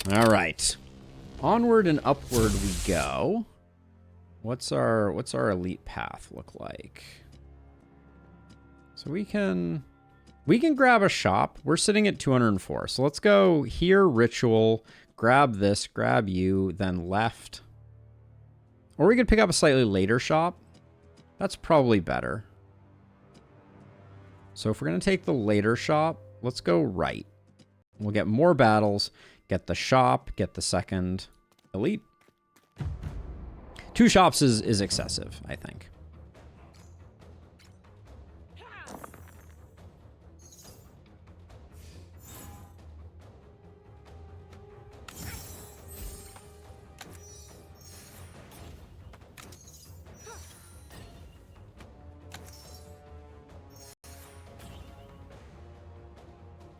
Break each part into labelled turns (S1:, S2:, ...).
S1: All right. Onward and upward we go. What's our elite path look like? So we can grab a shop. We're sitting at 204. So let's go here, ritual, grab this, grab you, then left. Or we could pick up a slightly later shop. That's probably better. So if we're going to take the later shop, let's go right. We'll get more battles, get the shop, get the second elite. 2 shops is excessive, I think.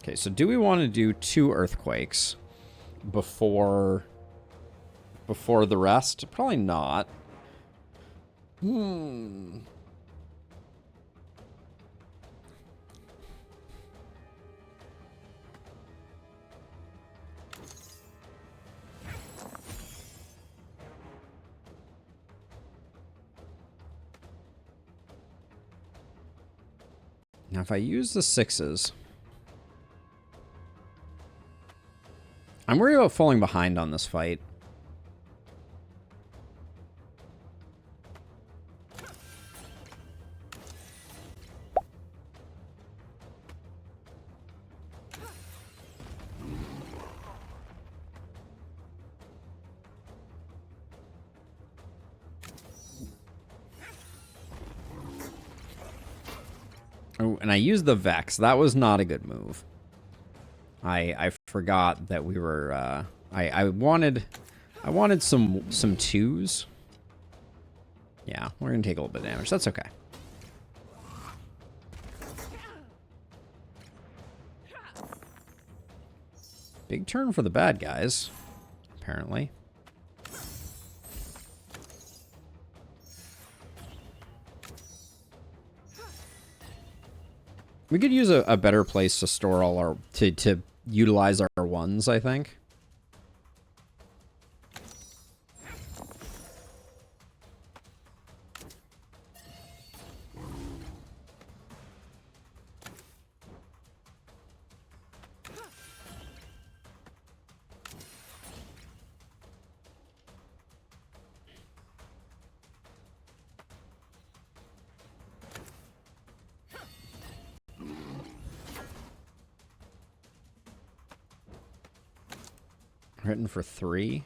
S1: Okay, so do we want to do 2 earthquakes before the rest? Probably not. Now, if I use the 6s, I'm worried about falling behind on this fight. Oh, and I used the Vex. That was not a good move. I forgot that we were I wanted some 2s. Yeah, we're gonna take a little bit of damage. That's okay. Big turn for the bad guys, apparently. We could use a better place to store all our to utilize our 1s, I think. Written for 3.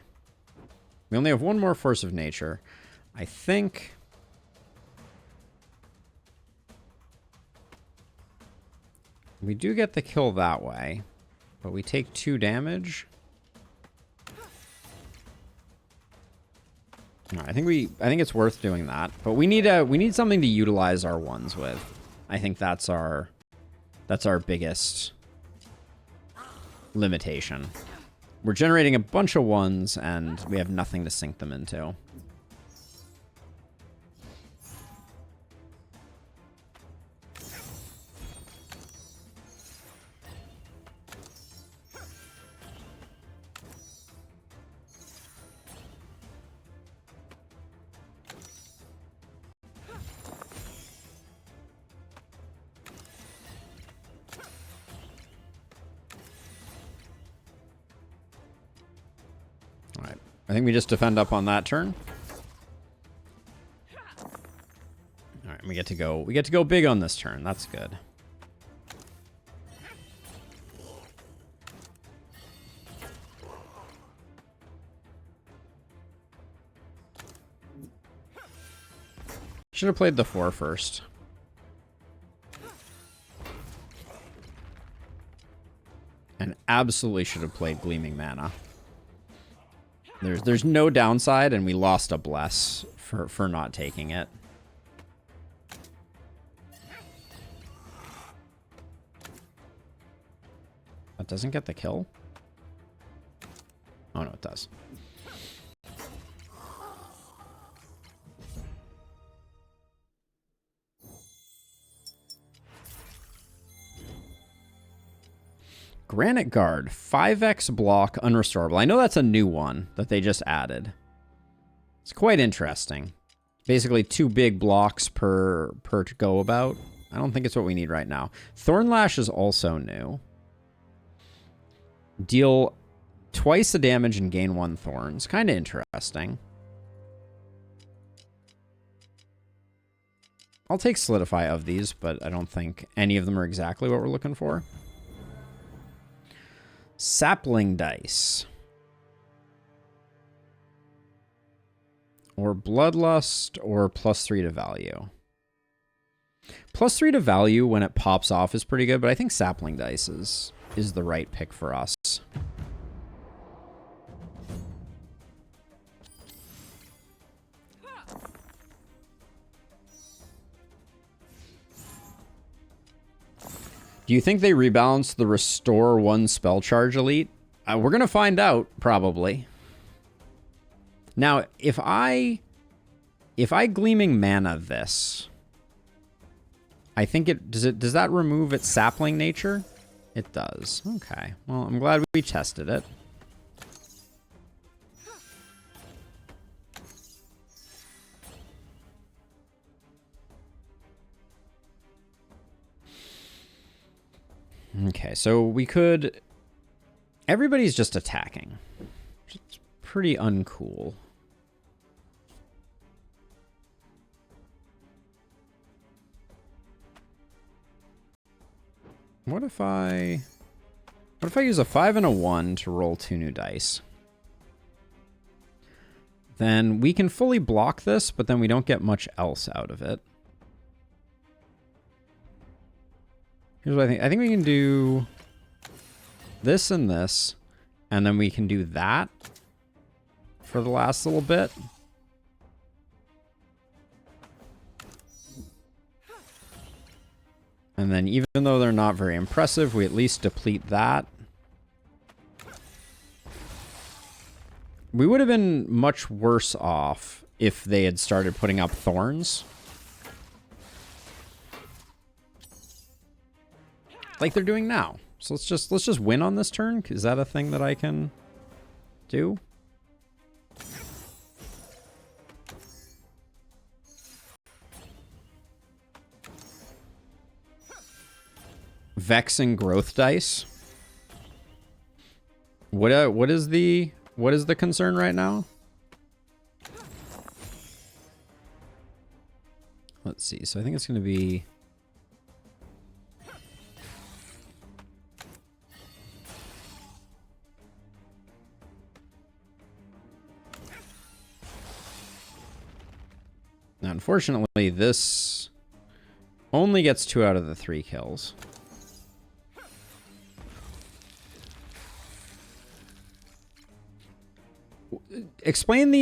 S1: We only have 1 more force of nature. I think we do get the kill that way, but we take 2 damage. No, I think it's worth doing that, but we need something to utilize our 1s with. I think that's our biggest limitation. We're generating a bunch of 1s, and we have nothing to sink them into. I think we just defend up on that turn. All right, we get to go big on this turn. That's good. Should have played the 4 first. And absolutely should have played Gleaming Mana. There's no downside, and we lost a bless for not taking it. That doesn't get the kill? Oh no, it does. Granite Guard, 5x block, unrestorable. I know that's a new one that they just added. It's quite interesting. Basically 2 big blocks per to go about. I don't think it's what we need right now. Thornlash is also new. Deal twice the damage and gain 1 thorns. Kind of interesting. I'll take Solidify of these, but I don't think any of them are exactly what we're looking for. Sapling Dice. Or Bloodlust, or +3 to value. +3 to value when it pops off is pretty good, but I think Sapling Dice is the right pick for us. Do you think they rebalanced the Restore 1 spell charge elite? We're going to find out, probably. Now, if I Gleaming Mana this, I think does that remove its sapling nature? It does. Okay. Well, I'm glad we tested it. Okay, so we could... Everybody's just attacking. It's pretty uncool. What if I use a 5 and a 1 to roll 2 new dice? Then we can fully block this, but then we don't get much else out of it. Here's what I think. I think we can do this and this, and then we can do that for the last little bit. And then even though they're not very impressive, we at least deplete that. We would have been much worse off if they had started putting up thorns. Like they're doing now. So let's just win on this turn. Is that a thing that I can do? Vexing growth dice. What is the concern right now? Let's see. So I think it's going to be now, unfortunately, this only gets 2 out of the 3 kills. Explain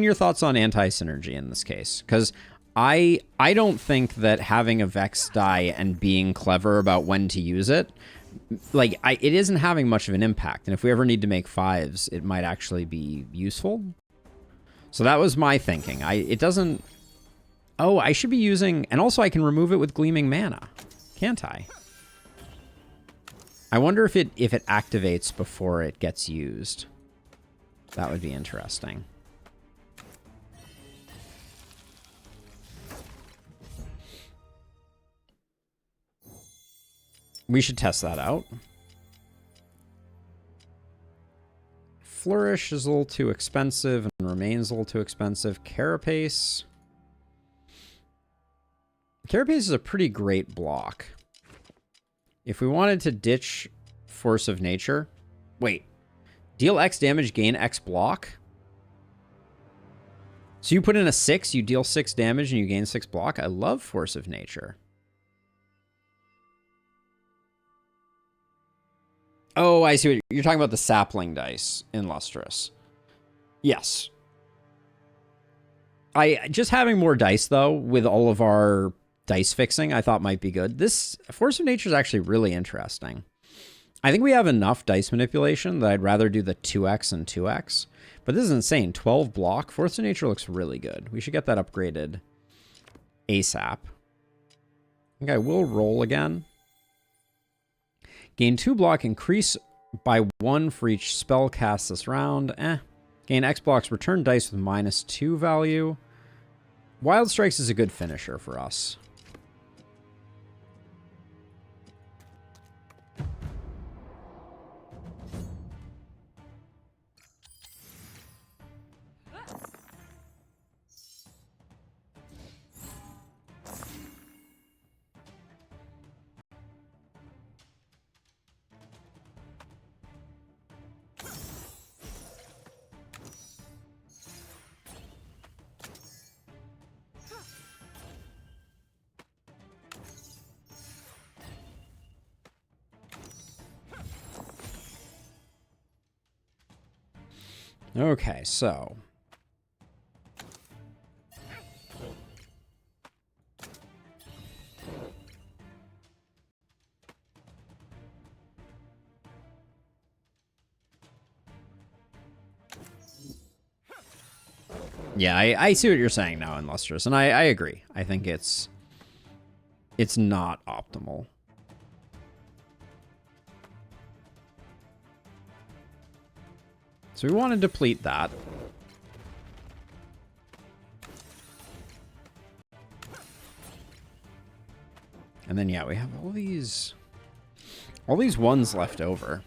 S1: your thoughts on anti-synergy in this case, because I don't think that having a Vex die and being clever about when to use it, like it isn't having much of an impact. And if we ever need to make 5s, it might actually be useful. So that was my thinking. It doesn't. Oh, I should be using, and also I can remove it with Gleaming Mana, can't I? I wonder if it activates before it gets used. That would be interesting. We should test that out. Flourish is a little too expensive and remains a little too expensive. Carapace. Carapace is a pretty great block. If we wanted to ditch Force of Nature... Wait. Deal X damage, gain X block? So you put in a 6, you deal 6 damage, and you gain 6 block? I love Force of Nature. Oh, I see what you're talking about, the sapling dice in Lustrous. Yes. Just having more dice, though, with all of our dice fixing, I thought might be good. This Force of Nature is actually really interesting. I think we have enough dice manipulation that I'd rather do the 2x and 2x. But this is insane. 12 block. Force of Nature looks really good. We should get that upgraded ASAP. I think I will roll again. Gain 2 block, increase by 1 for each spell cast this round. Gain X blocks, return dice with -2 value. Wild Strikes is a good finisher for us. Okay, so yeah, I see what you're saying now, Illustrious, and I agree. I think it's not optimal. So we want to deplete that. And then, yeah, we have all these ones left over.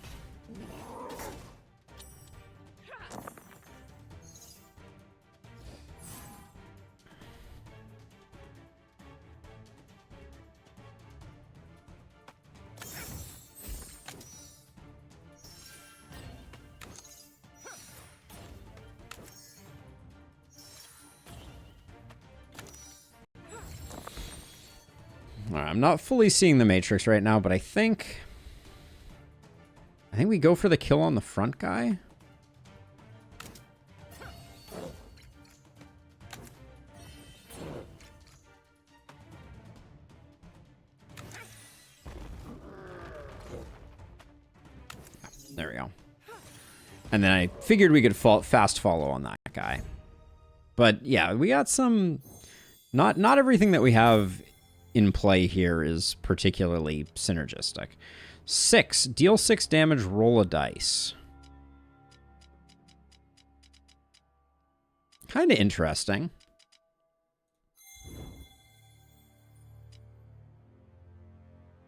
S1: Alright, I'm not fully seeing the Matrix right now, but I think we go for the kill on the front guy. There we go. And then I figured we could fast follow on that guy. But yeah, we got some... Not everything that we have in play here is particularly synergistic. 6. Deal 6 damage, roll a dice. Kind of interesting.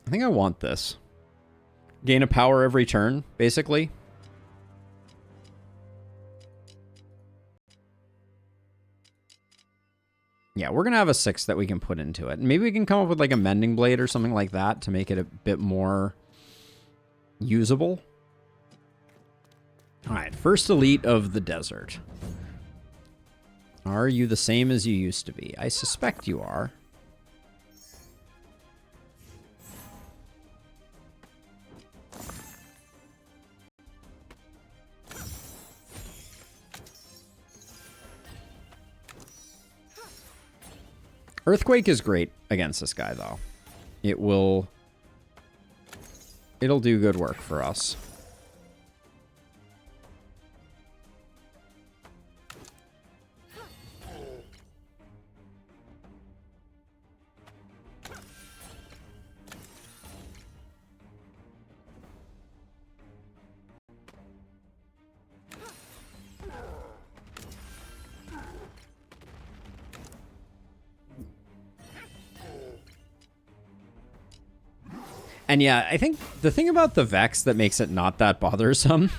S1: I think I want this. Gain a power every turn, basically. Yeah, we're going to have a 6 that we can put into it. Maybe we can come up with like a Mending Blade or something like that to make it a bit more usable. All right, first elite of the desert. Are you the same as you used to be? I suspect you are. Earthquake is great against this guy, though. It'll do good work for us. And yeah, I think the thing about the Vex that makes it not that bothersome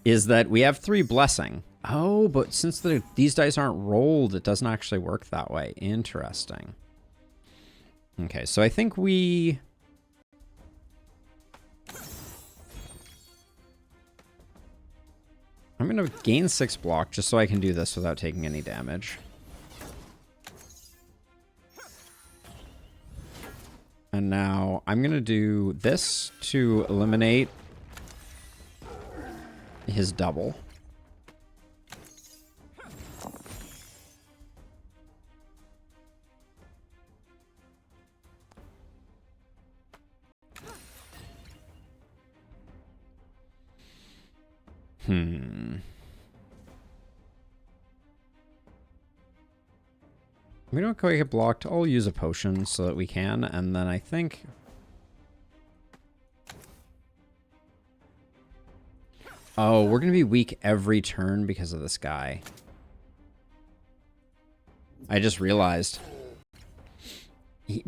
S1: is that we have 3 Blessing. Oh, but since these dice aren't rolled, it doesn't actually work that way. Interesting. Okay, so I think we... I'm going to gain 6 block just so I can do this without taking any damage. And now I'm going to do this to eliminate his double. We don't quite get blocked. I'll use a potion so that we can, and then I think... Oh, we're going to be weak every turn because of this guy. I just realized.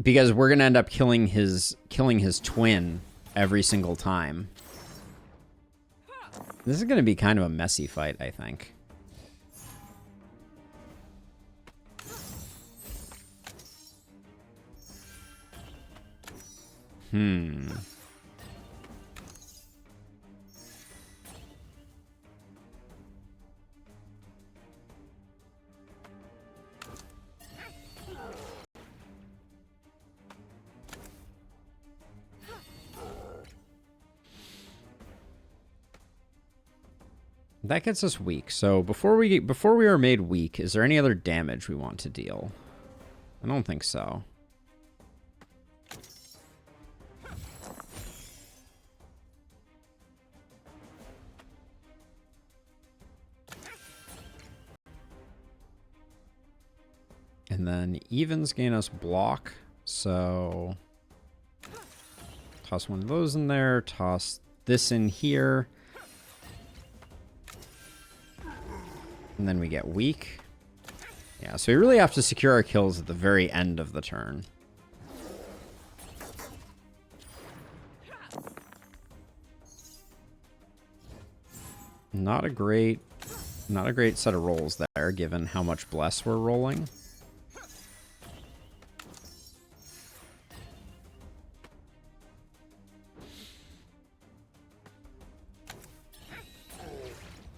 S1: Because we're going to end up killing his twin every single time. This is going to be kind of a messy fight, I think. That gets us weak. So before we are made weak, is there any other damage we want to deal? I don't think so. And then evens gain us block, so toss one of those in there, toss this in here. And then we get weak. Yeah, so we really have to secure our kills at the very end of the turn. Not a great set of rolls there, given how much bless we're rolling.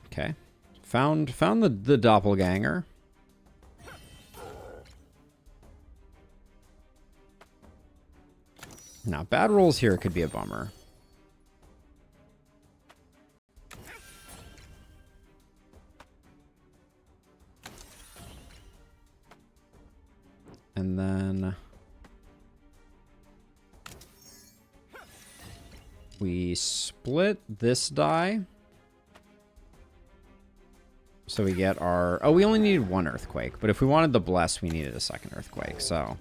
S1: Okay. Found the doppelganger. Now, bad rolls here could be a bummer. And then we split this die. So we get our... Oh, we only needed one earthquake. But if we wanted the bless, we needed a second earthquake. So...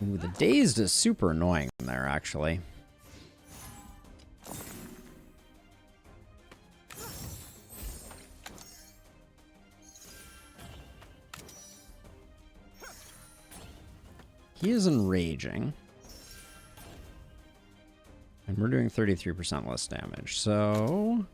S1: Ooh, the dazed is super annoying there, actually. He is enraging. And we're doing 33% less damage, so...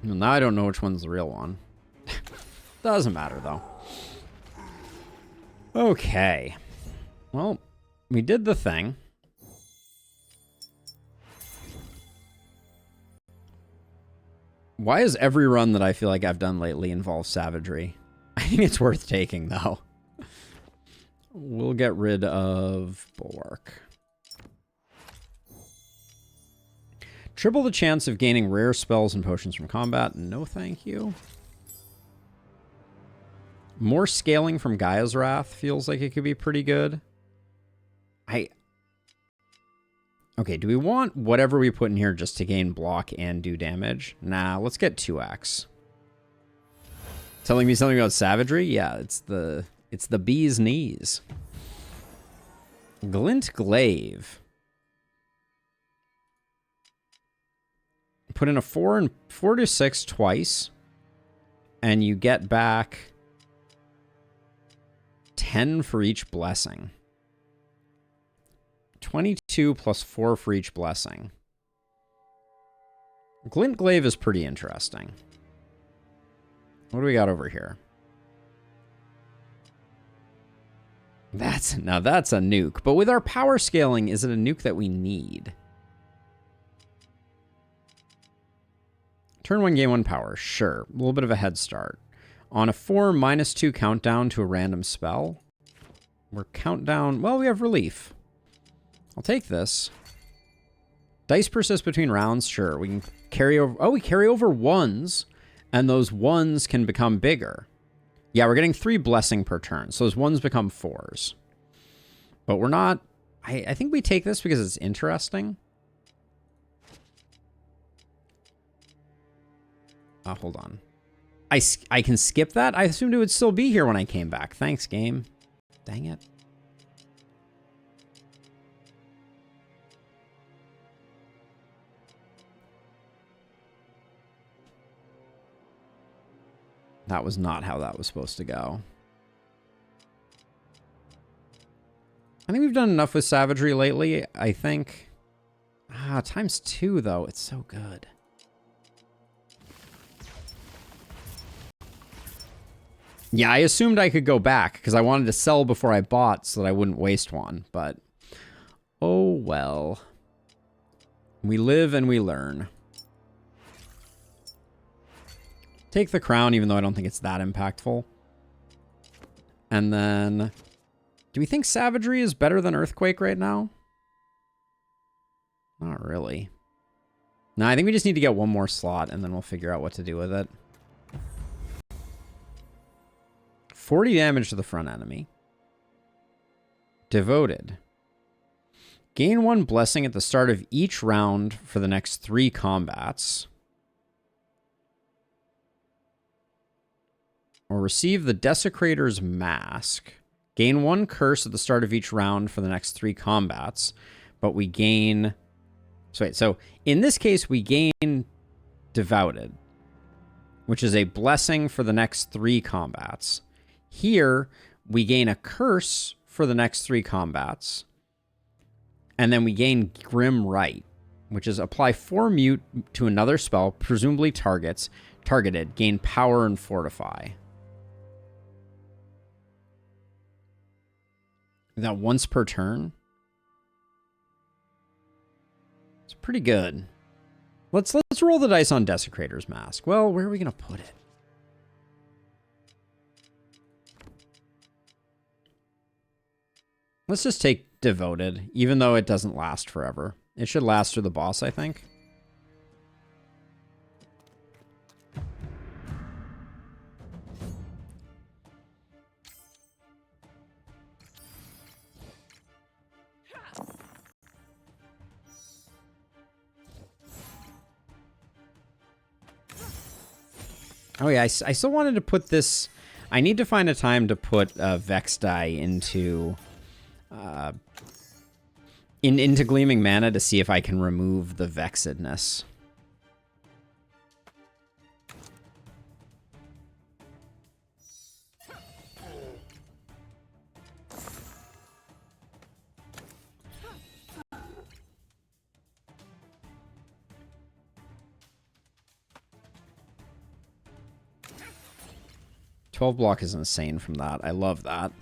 S1: Well, now I don't know which one's the real one. Doesn't matter, though. Okay. Well, we did the thing. Why is every run that I feel like I've done lately involve savagery? I think it's worth taking, though. We'll get rid of Bulwark. Triple the chance of gaining rare spells and potions from combat. No, thank you. More scaling from Gaia's Wrath feels like it could be pretty good. Okay, do we want whatever we put in here just to gain block and do damage? Nah, let's get 2x. Telling me something about savagery? Yeah, it's the bee's knees. Glint Glaive. Put in a 4 to 6 twice, and you get back 10 for each blessing. 22 plus 4 for each blessing. Glint Glaive is pretty interesting. What do we got over here? Now that's a nuke. But with our power scaling, is it a nuke that we need? Turn 1, gain 1 power. Sure. A little bit of a head start. On a 4, -2 countdown to a random spell. We're countdown... Well, we have relief. I'll take this. Dice persist between rounds. Sure. We can carry over... Oh, we carry over 1s. And those 1s can become bigger. Yeah, we're getting 3 blessing per turn. So those 1s become 4s. But we're not... I think we take this because it's interesting. Hold on. I can skip that? I assumed it would still be here when I came back. Thanks, game. Dang it. That was not how that was supposed to go. I think we've done enough with savagery lately, I think. ×2, though. It's so good. Yeah, I assumed I could go back, because I wanted to sell before I bought so that I wouldn't waste one, but... Oh, well. We live and we learn. Take the crown, even though I don't think it's that impactful. And then... Do we think savagery is better than earthquake right now? Not really. No, I think we just need to get one more slot, and then we'll figure out what to do with it. 40 damage to the front enemy. Devoted. Gain 1 blessing at the start of each round for the next 3 combats. Or receive the Desecrator's Mask. Gain 1 curse at the start of each round for the next 3 combats. But we gain... So in this case, we gain Devoted, which is a blessing for the next 3 combats. Here, we gain a curse for the next 3 combats. And then we gain Grim Right, which is apply 4 mute to another spell, presumably targeted, gain power and fortify. Is that once per turn? It's pretty good. Let's roll the dice on Desecrator's Mask. Well, where are we going to put it? Let's just take Devoted, even though it doesn't last forever. It should last through the boss, I think. Oh yeah, I still wanted to put this... I need to find a time to put Vex die into... into Gleaming Mana to see if I can remove the Vexedness. $12 block is insane from that. I love that.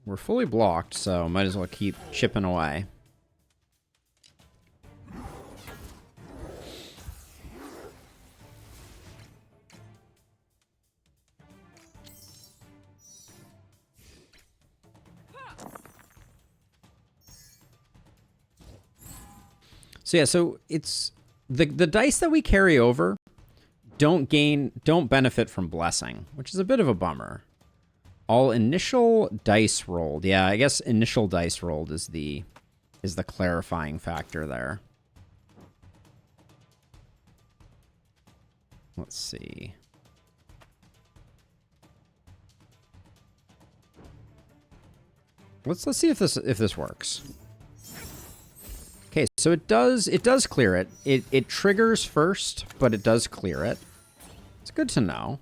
S1: We're fully blocked, so might as well keep chipping away. So yeah, so it's the dice that we carry over don't benefit from blessing, which is a bit of a bummer. All initial dice rolled. Yeah, I guess initial dice rolled is the clarifying factor there. Let's see. Let's see if this works. Okay, so it does clear it. It triggers first, but it does clear it. It's good to know.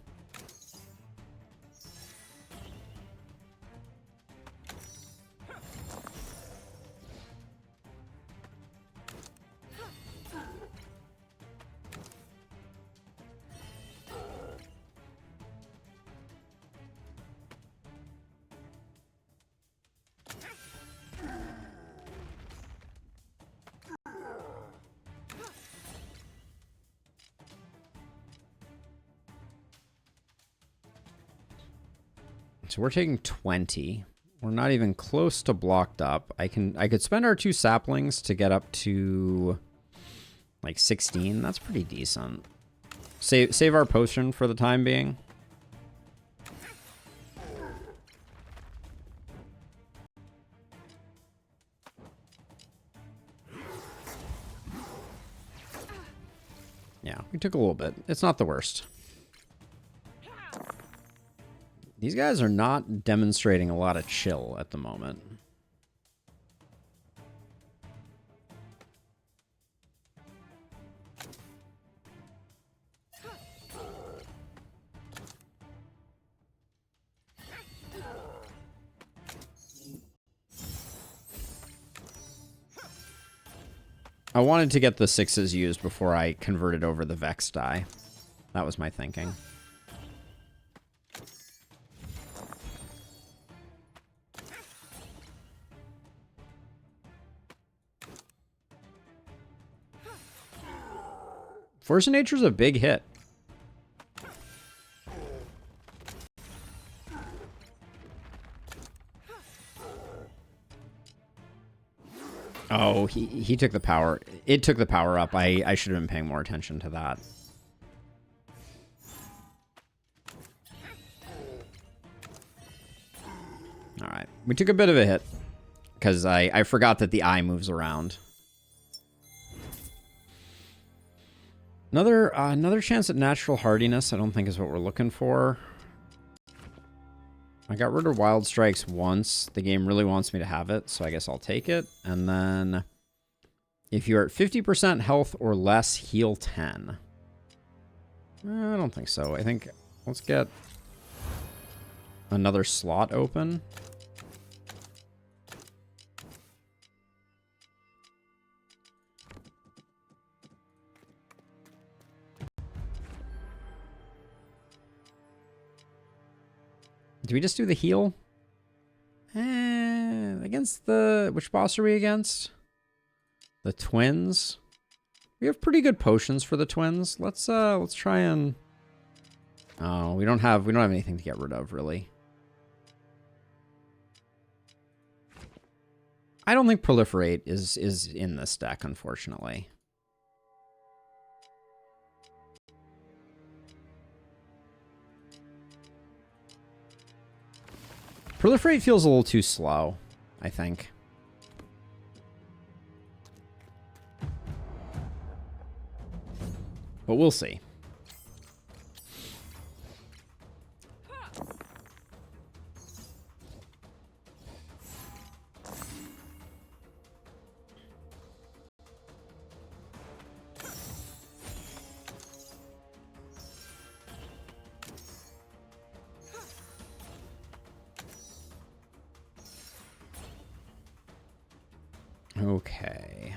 S1: So we're taking 20. We're not even close to blocked up. I could spend our 2 saplings to get up to like 16. That's pretty decent. Save our potion for the time being. Yeah, we took a little bit. It's not the worst. These guys are not demonstrating a lot of chill at the moment. I wanted to get the 6s used before I converted over the Vex die. That was my thinking. Force of Nature's a big hit. Oh, he took the power. It took the power up. I should have been paying more attention to that. All right. We took a bit of a hit because I forgot that the eye moves around. Another chance at natural hardiness I don't think is what we're looking for. I got rid of Wild Strikes once. The game really wants me to have it, so I guess I'll take it. And then if you're at 50% health or less, heal 10. I don't think so. I think let's get another slot open. Do we just do the heal? Against the... Which boss are we against? The twins. We have pretty good potions for the twins. Let's try and... Oh, we don't have anything to get rid of, really. I don't think Proliferate is in this deck, unfortunately. Proliferate feels a little too slow, I think. But we'll see. Okay.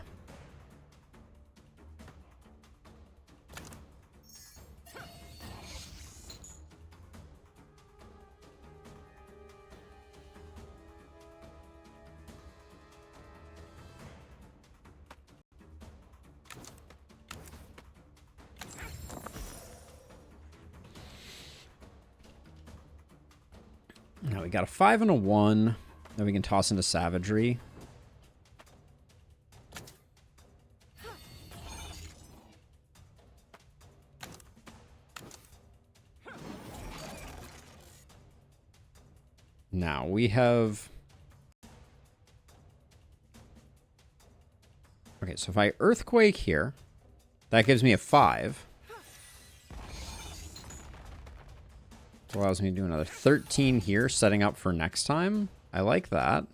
S1: Now we got a 5 and a 1 that we can toss into Savagery. Now we have... Okay, so if I Earthquake here, that gives me a 5. It allows me to do another 13 here, setting up for next time. I like that.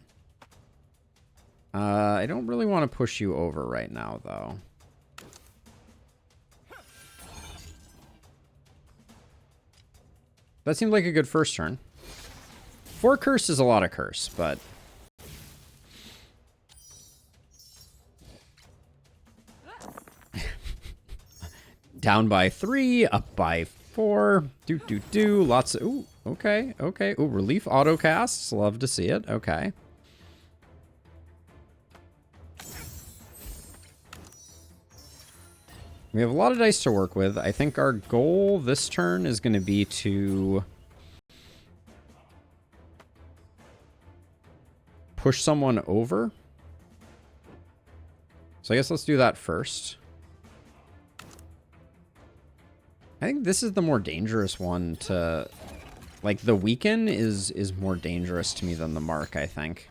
S1: I don't really want to push you over right now, though. That seemed like a good first turn. 4 curse is a lot of curse, but... Down by 3, up by 4. Lots of... Ooh, okay. Ooh, relief autocasts. Love to see it. Okay. We have a lot of dice to work with. I think our goal this turn is going to be to... push someone over. So I guess let's do that first. I think this is the more dangerous one to... Like, the weaken is more dangerous to me than the mark, I think.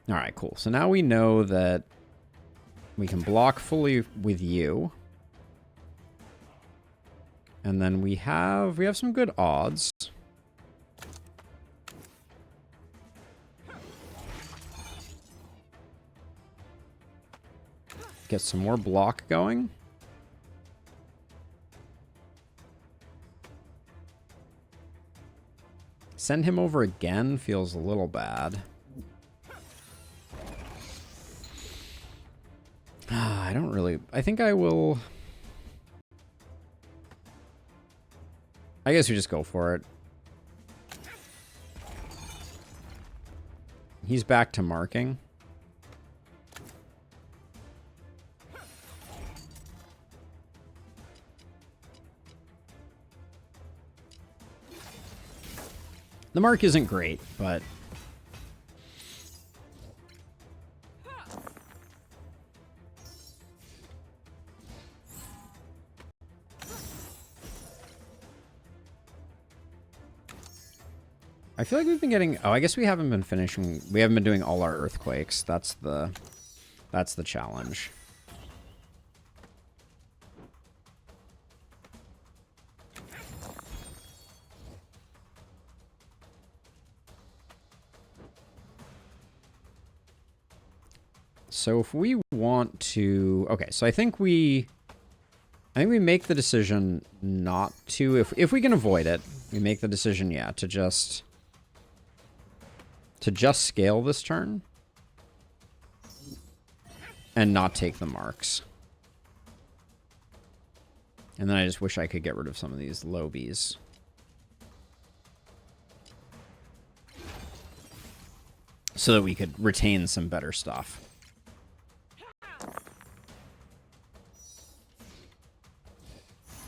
S1: Alright, cool. So now we know that we can block fully with you. And then we have some good odds. Get some more block going. Send him over again feels a little bad. I don't really... I think I will... I guess we just go for it. He's back to marking. The mark isn't great, but... I feel like we've been getting... Oh, I guess we haven't been finishing... We haven't been doing all our earthquakes. That's the challenge. So if we want to... Okay, so I think we make the decision not to... If we can avoid it, we make the decision, yeah, to just scale this turn. And not take the marks. And then I just wish I could get rid of some of these lobies. So that we could retain some better stuff.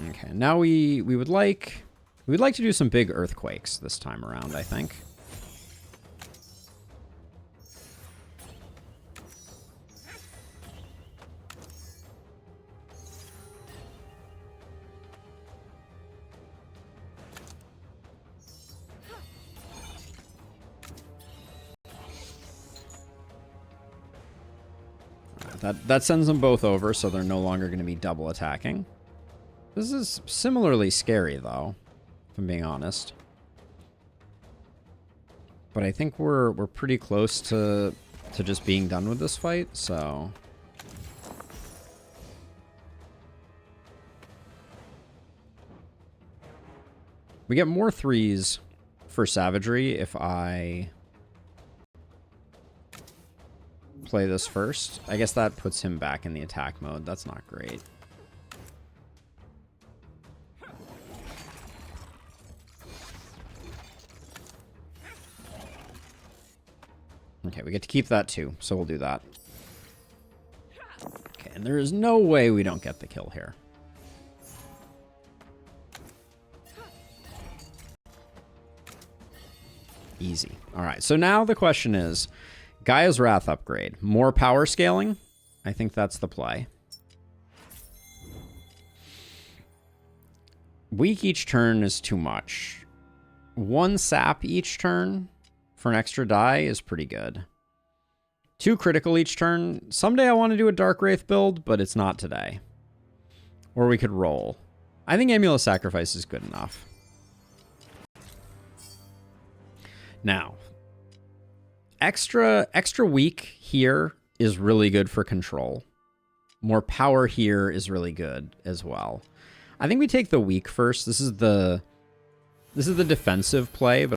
S1: Okay, now we would like to do some big earthquakes this time around, I think. That sends them both over, so they're no longer going to be double attacking. This is similarly scary, though, if I'm being honest. But I think we're pretty close to just being done with this fight, so... We get more 3s for savagery if I play this first. I guess that puts him back in the attack mode. That's not great. Okay, we get to keep that too, so we'll do that. Okay, and there is no way we don't get the kill here. Easy. All right, so now the question is, Gaia's Wrath upgrade. More power scaling? I think that's the play. Weak each turn is too much. 1 sap each turn for an extra die is pretty good. 2 critical each turn. Someday I want to do a Dark Wraith build, but it's not today. Or we could roll. I think Amulet Sacrifice is good enough. Now, extra weak here is really good for control. More power here is really good as well. I think we take the weak first. This is the defensive play, but